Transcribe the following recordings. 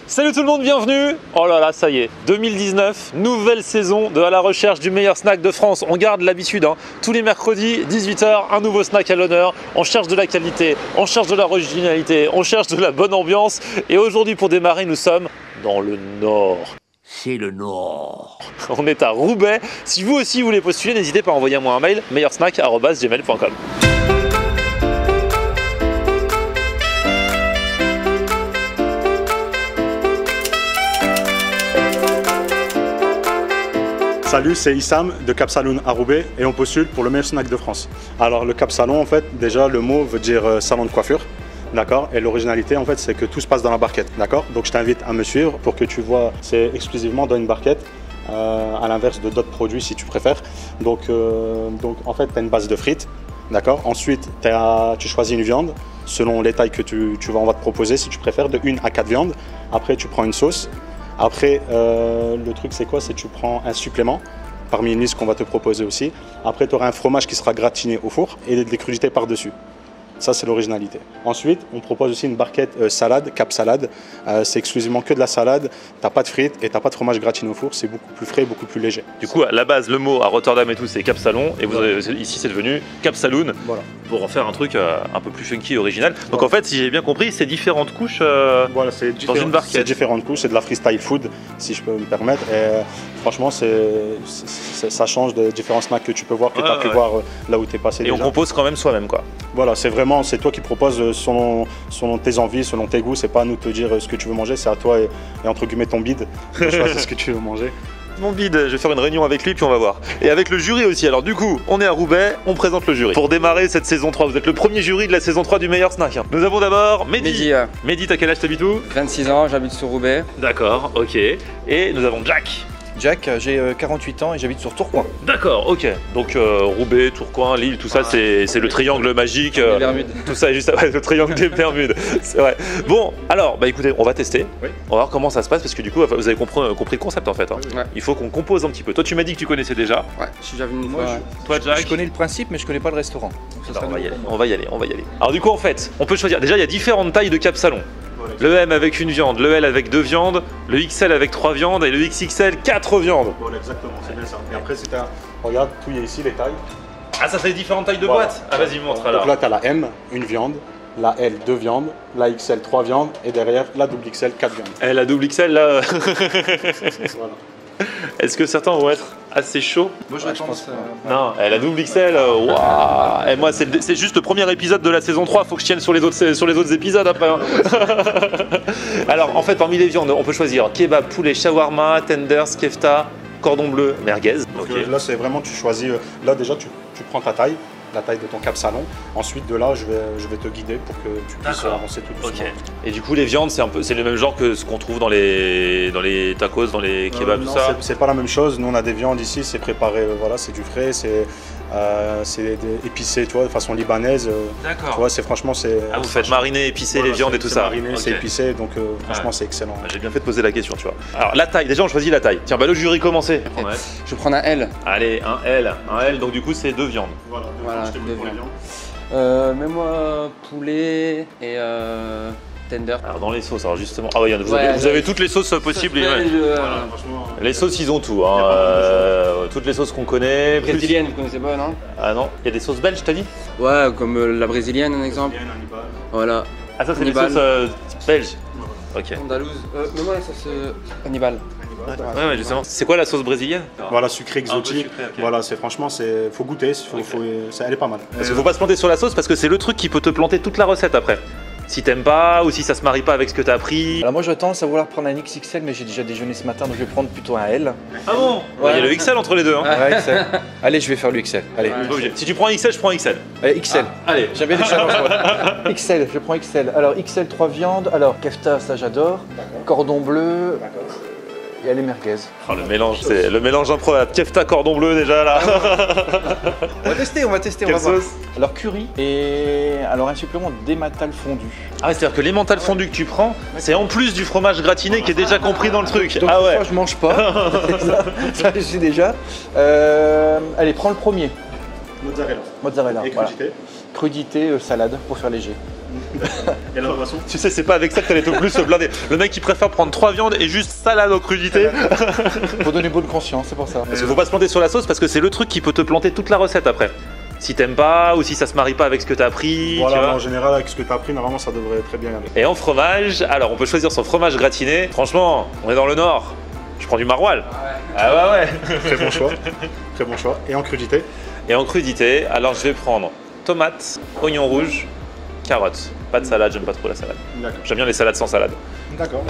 Salut tout le monde, bienvenue. Oh là là, ça y est, 2019, nouvelle saison de À la recherche du meilleur snack de France. On garde l'habitude, hein. Tous les mercredis, 18 h, un nouveau snack à l'honneur. On cherche de la qualité, on cherche de l'originalité, on cherche de la bonne ambiance. Et aujourd'hui, pour démarrer, nous sommes dans le Nord. C'est le Nord. On est à Roubaix. Si vous aussi voulez postuler, n'hésitez pas à envoyer moi un mail, meilleursnack@gmail.com. Salut, c'est Issam de Cap Saloon à Roubaix et on postule pour le meilleur snack de France. Alors le Cap Salon, en fait, déjà le mot veut dire salon de coiffure, d'accord. Et l'originalité, en fait, c'est que tout se passe dans la barquette, d'accord. Donc je t'invite à me suivre pour que tu vois, c'est exclusivement dans une barquette, à l'inverse de d'autres produits si tu préfères. Donc en fait, tu as une base de frites, d'accord. Ensuite, tu choisis une viande selon les tailles que on va te proposer si tu préfères, de 1 à 4 viandes. Après, tu prends une sauce. Après, le truc c'est quoi? C'est que tu prends un supplément parmi une liste qu'on va te proposer aussi. Après, tu auras un fromage qui sera gratiné au four et des crudités par-dessus. Ça, c'est l'originalité. Ensuite, on propose aussi une barquette salade, Cap Salade. C'est exclusivement que de la salade. Tu n'as pas de frites et tu n'as pas de fromage gratiné au four. C'est beaucoup plus frais et beaucoup plus léger. Du coup, à la base, le mot à Rotterdam et tout, c'est Cap Salon. Et vous avez, ici, c'est devenu Cap Saloon. Voilà. Pour en faire un truc un peu plus funky et original. Donc en fait, si j'ai bien compris, c'est différentes couches voilà, dans une barquette. C'est différentes couches, c'est de la freestyle food, si je peux me permettre. Et franchement, ça change de différents snacks que tu peux voir, que tu as pu voir là où tu es passé. Et déjà. On compose quand même soi-même, quoi. Voilà, c'est toi qui proposes selon tes envies, selon tes goûts. C'est pas à nous de te dire ce que tu veux manger, c'est à toi et entre guillemets ton bide de choisir ce que tu veux manger. Mon bide, je vais faire une réunion avec lui puis on va voir. Et avec le jury aussi. Alors du coup, on est à Roubaix, on présente le jury. Pour démarrer cette saison 3, vous êtes le premier jury de la saison 3 du meilleur snack. Nous avons d'abord Mehdi. Mehdi, t'as quel âge, t'habites où? 26 ans, j'habite sur Roubaix. D'accord, ok. Et nous avons Jack. Jack, j'ai 48 ans et j'habite sur Tourcoing. D'accord, ok. Donc Roubaix, Tourcoing, Lille, tout ça, c'est le triangle magique. Les Bermudes. Tout ça est juste le triangle des Bermudes. C'est vrai. Bon, alors, bah écoutez, on va tester. Oui. On va voir comment ça se passe parce que du coup, vous avez compris le concept en fait. Hein. Ouais. Il faut qu'on compose un petit peu. Toi, tu m'as dit que tu connaissais déjà. Ouais, je suis déjà venu une Moi, fois. Toi, Jack. Je connais le principe, mais je connais pas le restaurant. Donc, ça Alors, sera on va y aller. Alors du coup, en fait, on peut choisir. Déjà, il y a différentes tailles de Cap Salon. Le M avec une viande, le L avec 2 viandes, le XL avec 3 viandes et le XXL 4 viandes. Voilà, exactement, c'est bien ça. Et après, regarde, tout y est ici, les tailles. Ah, ça fait différentes tailles de boîtes. Ah, vas-y, montre alors. Donc là, tu as la M, une viande, la L, 2 viandes, la XL, 3 viandes et derrière, la double XL, 4 viandes. Eh, la double XL, là. Voilà. Est-ce que certains vont être assez chauds? Moi, je pense. Non, la double XL, waouh. Et moi, c'est juste le premier épisode de la saison 3. Faut que je tienne sur les autres épisodes après. Hein. Alors, en fait, parmi les viandes, on peut choisir kebab, poulet, shawarma, tenders, kefta, cordon bleu, merguez. Okay. Là, c'est vraiment, tu choisis. Là, déjà, tu prends ta taille. La taille de ton Cap Salon. Ensuite de là, je vais te guider pour que tu puisses avancer tout doucement. Okay. Et du coup, les viandes, c'est le même genre que ce qu'on trouve dans les tacos, dans les kebabs, tout ça. C'est pas la même chose. Nous, on a des viandes ici, c'est préparé. Voilà, c'est du frais, c'est épicé, tu vois, de façon libanaise. D'accord. Tu vois, franchement, c'est. Ah, vous faites mariner, épicer les viandes et tout ça. Mariner, c'est épicé, donc franchement, c'est excellent. J'ai bien fait de poser la question, tu vois. Alors la taille, déjà, on choisit la taille. Tiens, bah le jury commencez. Okay. Je vais prendre un L. Allez, un L. Donc du coup, c'est 2 viandes. Voilà, je te deux pour les viandes. viandes. Mets-moi poulet et tender. Alors dans les sauces, alors justement, ah oui, vous avez toutes les sauces possibles. Voilà, franchement. Les sauces, ils ont tout. Hein. Toutes les sauces qu'on connaît. Brésilienne, vous connaissez pas, non? Ah non, il y a des sauces belges, t'as dit? Ouais, comme la brésilienne, un exemple. Voilà. Ah ça, c'est des sauces belges. Ok. Andalouse. Mets-moi la sauce Hannibal. Ouais, justement. C'est quoi la sauce brésilienne? Voilà, sucré exotique. Sucré, okay. Voilà, franchement, faut goûter. Elle est pas mal. Parce qu'il faut pas se planter sur la sauce parce que c'est le truc qui peut te planter toute la recette après. Si t'aimes pas ou si ça se marie pas avec ce que t'as appris. Alors moi j'aurais tendance à vouloir prendre un XXL, mais j'ai déjà déjeuné ce matin, donc je vais prendre plutôt un L. Ah bon? Il y a le XL entre les deux. Hein. Ouais, XL. Allez, je vais faire le XL. Allez. Si tu prends un XL, je prends un XL. XL. Ah, allez. J'aime bien les challenges. XL, je prends XL. Alors XL 3 viandes. Alors kefta, ça j'adore. Cordon bleu. Il y a les merguez. Oh, le mélange, c'est le mélange improbable. Kefta, cordon bleu déjà là. On va tester, on va Quelle voir. sauce? Alors curry et alors un supplément d'emmental fondu. Ah ouais, c'est-à-dire que l'emmental fondu que tu prends, c'est en plus du fromage gratiné qui est déjà compris dans le truc. Donc ah ouais. Moi je mange pas. ça je sais déjà. Allez, prends le premier. Mozzarella. Mozzarella. Et crudité. Voilà. Crudité, salade pour faire léger. Et la boisson? Tu sais, c'est pas avec ça que t'allais être plus blindé. Le mec il préfère prendre 3 viandes et juste salade en crudité. Faut donner bonne conscience, c'est pour ça. Parce qu'il faut pas se planter sur la sauce parce que c'est le truc qui peut te planter toute la recette après. Si t'aimes pas ou si ça se marie pas avec ce que t'as pris. Voilà, tu vois. en général, avec ce que tu as pris, normalement, ça devrait très bien y aller. Et en fromage, alors on peut choisir son fromage gratiné. Franchement, on est dans le nord. Je prends du maroilles. Ah ouais. Très bon choix. Très bon choix. Et en crudité? Et en crudité, alors je vais prendre tomates, oignons rouges, carottes. Pas de salade, j'aime pas trop la salade. D'accord. J'aime bien les salades sans salade. D'accord.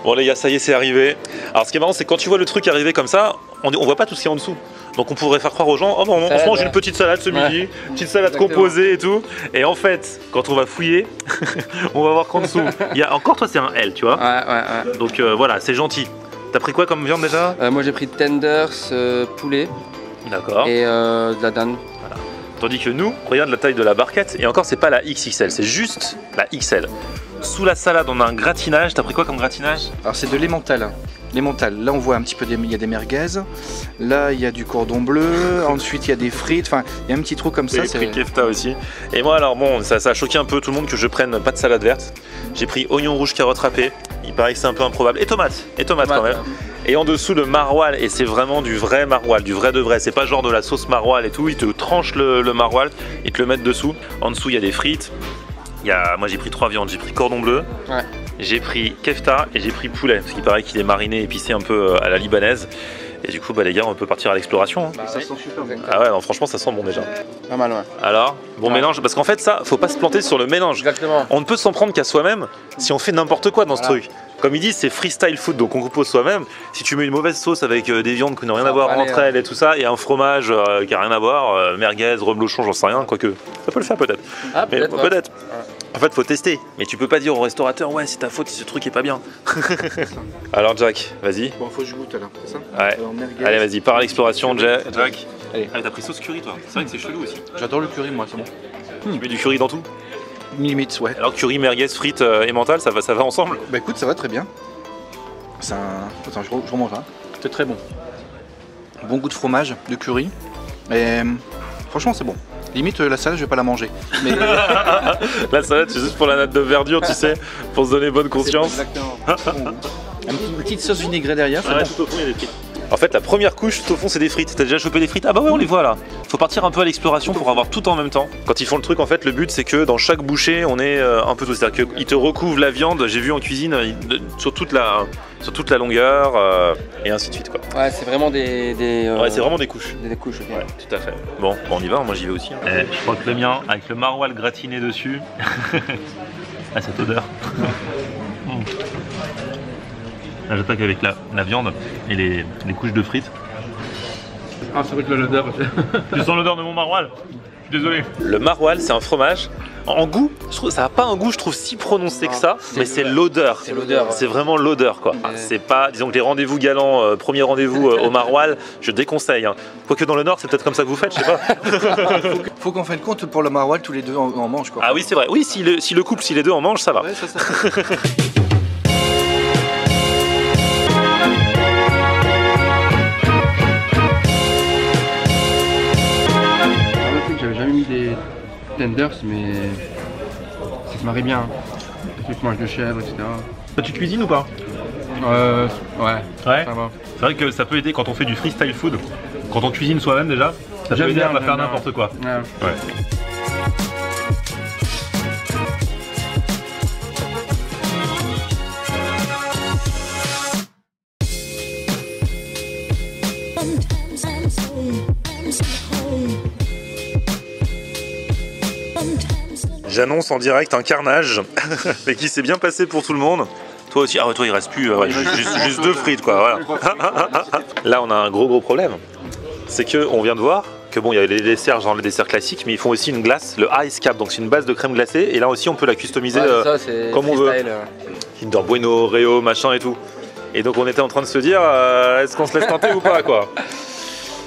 Bon les gars, ça y est, c'est arrivé. Alors ce qui est marrant, c'est quand tu vois le truc arriver comme ça, on voit pas tout ce qu'il y a en dessous. Donc on pourrait faire croire aux gens, oh non, on se mange une petite salade ce midi, petite salade composée et tout. Et en fait, quand on va fouiller, on va voir qu'en dessous, il y a encore, toi c'est un L, tu vois. Ouais. Donc voilà, c'est gentil. T'as pris quoi comme viande déjà? Moi j'ai pris tenders, poulet D'accord. et de la dinde. Tandis que nous, regarde la taille de la barquette, et encore c'est pas la XXL, c'est juste la XL. Sous la salade, on a un gratinage. T'as pris quoi comme gratinage? Alors c'est de l'emmental. L'emmental, là on voit un petit peu, il y a des merguez, là il y a du cordon bleu, ensuite il y a des frites, enfin il y a un petit trou comme ça. J'ai pris kefta aussi. Et moi alors bon, ça a choqué un peu tout le monde que je prenne pas de salade verte. J'ai pris oignon rouge, carotte râpée, il paraît que c'est un peu improbable. Et tomates quand même. Et en dessous le maroilles, et c'est vraiment du vrai maroilles, du vrai de vrai. C'est pas genre de la sauce maroilles et tout, ils te tranchent le maroilles et te le mettent dessous. En dessous il y a des frites. Moi j'ai pris 3 viandes, j'ai pris cordon bleu, j'ai pris kefta et j'ai pris poulet, parce qu'il paraît qu'il est mariné, épicé un peu à la libanaise. Et du coup bah les gars, on peut partir à l'exploration. Hein. Ça sent super bon. Ah ouais, non, franchement ça sent bon déjà. Pas mal, ouais. Alors, bon mélange, parce qu'en fait ça, faut pas se planter sur le mélange. Exactement. On ne peut s'en prendre qu'à soi-même si on fait n'importe quoi dans ce truc. Comme ils disent, c'est freestyle food, donc on compose soi-même. Si tu mets une mauvaise sauce avec des viandes qui n'ont rien à voir entre elles et tout ça, et un fromage qui a rien à voir, merguez, reblochon, j'en sais rien, quoique ça peut le faire peut-être. Ah, peut-être. Mais peut-être. En fait, faut tester, mais tu peux pas dire au restaurateur, ouais, c'est ta faute si ce truc est pas bien. Alors, Jack, vas-y. Bon, faut que je goûte là, c'est ça? Ouais. Alors, merguez. Allez, vas-y, pars à l'exploration, Jack. Allez. Ah, t'as pris sauce curry, toi. C'est vrai que c'est chelou aussi. J'adore le curry, moi, c'est bon. Tu mets du curry dans tout. Limite, ouais. Alors, curry, merguez, frites et mental, ça va ensemble. Bah écoute, ça va très bien. C'est un... Attends, je remange là. C'est très bon. Bon goût de fromage, de curry. Et franchement, c'est bon. Limite, la salade, je vais pas la manger. Mais... La salade, c'est juste pour la natte de verdure, tu sais, pour se donner bonne conscience. Exactement. Une petite sauce vinaigrée derrière, c'est bon. Tout au fond, il y a des frites. En fait, la première couche, tout au fond, c'est des frites. T'as déjà chopé des frites? Ah bah ouais, on les voit là. Faut partir un peu à l'exploration pour avoir tout en même temps. Quand ils font le truc, en fait, le but, c'est que dans chaque bouchée, on ait un peu tout. C'est-à-dire qu'ils te recouvrent la viande, j'ai vu en cuisine, sur toute la longueur, et ainsi de suite, quoi. Ouais, c'est vraiment des Ouais, c'est vraiment des couches. des couches, ok. Ouais, tout à fait. Bon, on y va, moi j'y vais aussi. Je crois que le mien, avec le maroilles gratiné dessus. Ah, cette odeur. Là, j'attaque avec la viande et les couches de frites. Ah, ça goûte l'odeur. Tu sens l'odeur de mon maroilles? Je suis désolé. Le maroilles, c'est un fromage. En goût, je trouve, ça n'a pas un goût, je trouve, si prononcé que ça, mais c'est l'odeur. C'est l'odeur, ouais. C'est vraiment l'odeur, quoi. C'est pas, disons que les rendez-vous galants, premier rendez-vous au maroilles, je déconseille. Hein. Quoique dans le Nord, c'est peut-être comme ça que vous faites, je sais pas. Faut qu'on fasse compte pour le maroilles, tous les deux en mange quoi. Ah oui, c'est vrai. Oui, si le couple, si les deux en mangent, ça va. Ouais, ça. J'avais jamais mis des tenders, mais ça se marie bien. Le fromage de chèvre, etc. Tu cuisines ou pas? Ouais, Ouais. ça va. C'est vrai que ça peut aider quand on fait du freestyle food. Quand on cuisine soi-même déjà, ça peut aider à pas faire n'importe quoi. Ouais. Ouais. Sometimes I'm so home. Sometimes J'annonce en direct un carnage, mais qui s'est bien passé pour tout le monde. Toi aussi, ah ouais, toi il reste plus, juste 2 frites quoi. Voilà. Là on a un gros problème. C'est que on vient de voir que bon, il y a les desserts, genre les desserts classiques, mais ils font aussi une glace, le Ice Cap, donc c'est une base de crème glacée, et là aussi on peut la customiser comme on veut. Kinder Bueno, Oreo, machin et tout. Et donc on était en train de se dire, est-ce qu'on se laisse tenter ou pas quoi.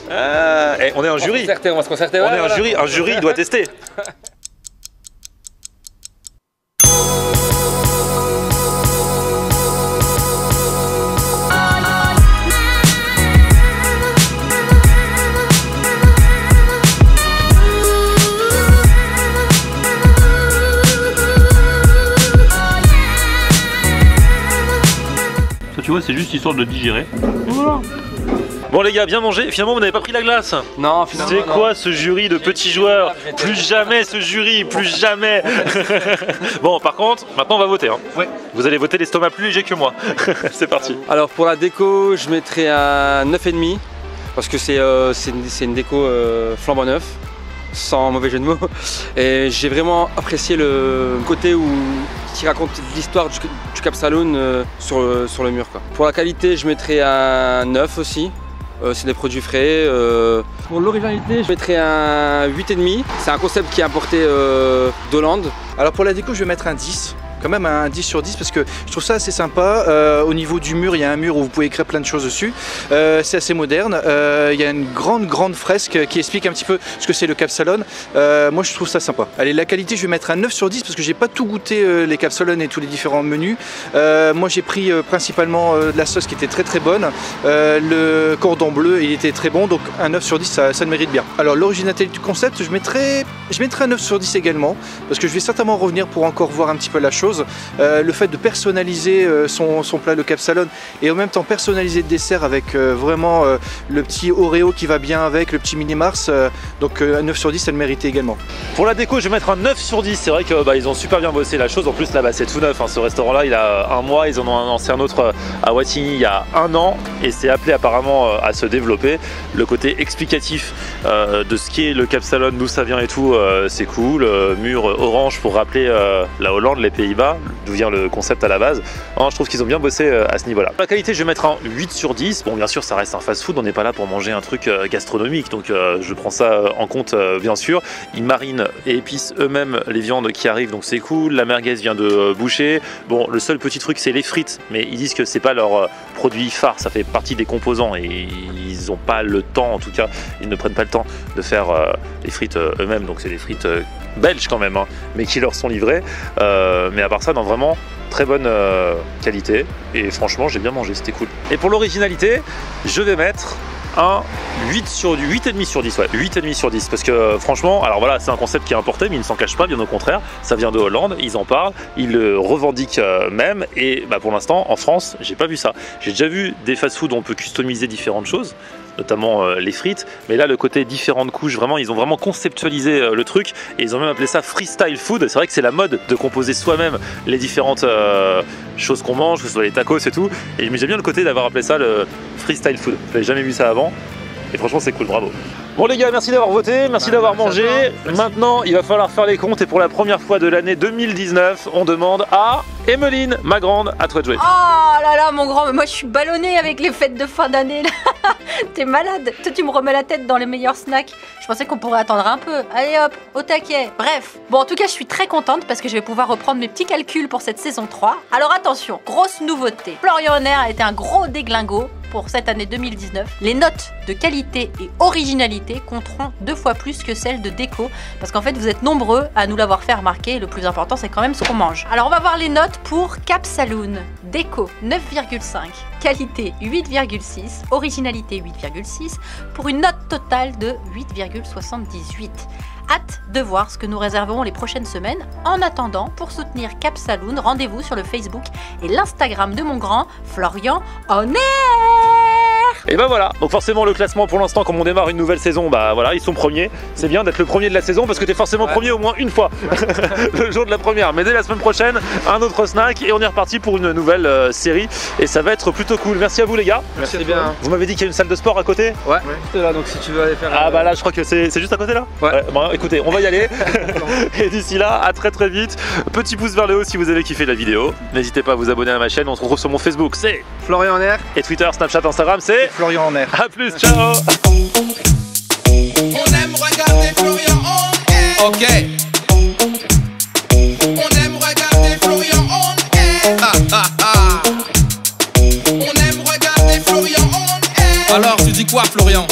On est un jury. On va se concerter. On est un jury, il doit tester. Tu vois, c'est juste histoire de digérer. Voilà. Bon les gars, bien mangé. Finalement, vous n'avez pas pris la glace. Non, finalement. C'est quoi ce jury de petits joueurs? Plus jamais ce jury, plus jamais. Bon, par contre, maintenant on va voter. Hein. Ouais. Vous allez voter l'estomac plus léger que moi. C'est parti. Alors pour la déco, je mettrai un 9,5 parce que c'est une déco flambant neuf, sans mauvais jeu de mots. Et j'ai vraiment apprécié le côté qui raconte l'histoire du Cap Saloon sur le mur, quoi. Pour la qualité, je mettrai un 9 aussi. C'est des produits frais. Pour l'originalité, je mettrai un 8,5. C'est un concept qui est importé d'Hollande. Alors pour la déco, je vais mettre un 10. Quand même un 10 sur 10 parce que je trouve ça assez sympa. Au niveau du mur, il y a un mur où vous pouvez écrire plein de choses dessus. C'est assez moderne. Il y a une grande fresque qui explique un petit peu ce que c'est le Cap Saloon. Moi je trouve ça sympa. Allez, la qualité, je vais mettre un 9 sur 10 parce que j'ai pas tout goûté les Cap Saloon et tous les différents menus. Moi j'ai pris principalement de la sauce qui était très bonne. Le cordon bleu, il était très bon, donc un 9 sur 10 ça le mérite bien. Alors l'originalité du concept, je mettrai un 9 sur 10 également parce que je vais certainement revenir pour encore voir un petit peu la chose. Le fait de personnaliser son plat le Cap Saloon et en même temps personnaliser le dessert avec vraiment le petit Oreo qui va bien avec, le petit mini Mars, donc un 9 sur 10 ça le méritait également. Pour la déco je vais mettre un 9 sur 10, c'est vrai que ils ont super bien bossé la chose, en plus là c'est tout neuf, hein. Ce restaurant là il a 1 mois, ils en ont lancé un autre à Wattignies il y a 1 an et c'est appelé apparemment à se développer. Le côté explicatif de ce qu'est le Cap Saloon, d'où ça vient et tout, c'est cool. Mur orange pour rappeler la Hollande, les Pays-Bas, d'où vient le concept à la base. Hein, je trouve qu'ils ont bien bossé à ce niveau-là. La qualité, je vais mettre un 8 sur 10. Bon, bien sûr, ça reste un fast-food, on n'est pas là pour manger un truc gastronomique, donc je prends ça en compte, bien sûr. Ils marinent et épicent eux-mêmes les viandes qui arrivent, donc c'est cool. La merguez vient de boucher. Bon, le seul petit truc, c'est les frites, mais ils disent que c'est pas leur produit phare, ça fait partie des composants et ils n'ont pas le temps, en tout cas, ils ne prennent pas le temps de faire les frites eux-mêmes, donc c'est des frites belges quand même, hein, mais qui leur sont livrées. Mais à part ça, non, vraiment très bonne qualité et franchement j'ai bien mangé, c'était cool. Et pour l'originalité, je vais mettre un 8,5 sur 10, ouais, 8,5 sur 10 parce que franchement, alors voilà, c'est un concept qui est importé mais il ne s'en cache pas, bien au contraire, ça vient de Hollande, ils en parlent, ils le revendiquent même et pour l'instant en France, j'ai pas vu ça. J'ai déjà vu des fast-food où on peut customiser différentes choses, notamment les frites, mais là le côté différentes couches, vraiment ils ont vraiment conceptualisé le truc et ils ont même appelé ça freestyle food. C'est vrai que c'est la mode de composer soi-même les différentes choses qu'on mange, que ce soit les tacos et tout, et j'aime bien le côté d'avoir appelé ça le freestyle food. J'avais jamais vu ça avant et franchement c'est cool, bravo. Bon les gars, merci d'avoir voté, merci d'avoir mangé. Maintenant il va falloir faire les comptes et pour la première fois de l'année 2019 on demande à Emeline, ma grande, à toi de jouer. Oh là là mon grand, moi je suis ballonnée avec les fêtes de fin d'année là. T'es malade, toi tu me remets la tête dans les meilleurs snacks. Je pensais qu'on pourrait attendre un peu, allez hop, au taquet. Bref, bon en tout cas je suis très contente parce que je vais pouvoir reprendre mes petits calculs pour cette saison 3. Alors attention, grosse nouveauté, Florian Honner a été un gros déglingo pour cette année 2019. Les notes de qualité et originalité compteront 2 fois plus que celles de déco parce qu'en fait vous êtes nombreux à nous l'avoir fait remarquer et le plus important c'est quand même ce qu'on mange. Alors on va voir les notes pour Cap Saloon. Déco 9,5, qualité 8,6, originalité 8,6 pour une note totale de 8,78. Hâte de voir ce que nous réserverons les prochaines semaines. En attendant, pour soutenir Cap Saloon, rendez-vous sur le Facebook et l'Instagram de mon grand Florian Honner. Et ben voilà, donc forcément le classement pour l'instant, comme on démarre une nouvelle saison, bah voilà, ils sont premiers. C'est bien d'être le premier de la saison parce que t'es forcément premier au moins une fois le jour de la première. Mais dès la semaine prochaine, un autre snack et on est reparti pour une nouvelle série et ça va être plutôt cool. Merci à vous les gars. Merci bien. Vous m'avez dit qu'il y a une salle de sport à côté? Ouais, c'est là, donc si tu veux aller faire. Ah bah là je crois que c'est juste à côté là. Ouais. Bon écoutez, on va y aller. Et d'ici là, à très vite. Petit pouce vers le haut si vous avez kiffé la vidéo. N'hésitez pas à vous abonner à ma chaîne. On se retrouve sur mon Facebook, c'est Florian en air. Et Twitter, Snapchat, Instagram, c'est Florian en air. A plus, ciao. On aime regarder Florian en air. Ok. On aime regarder Florian en air. On aime regarder Florian en air. Alors tu dis quoi Florian?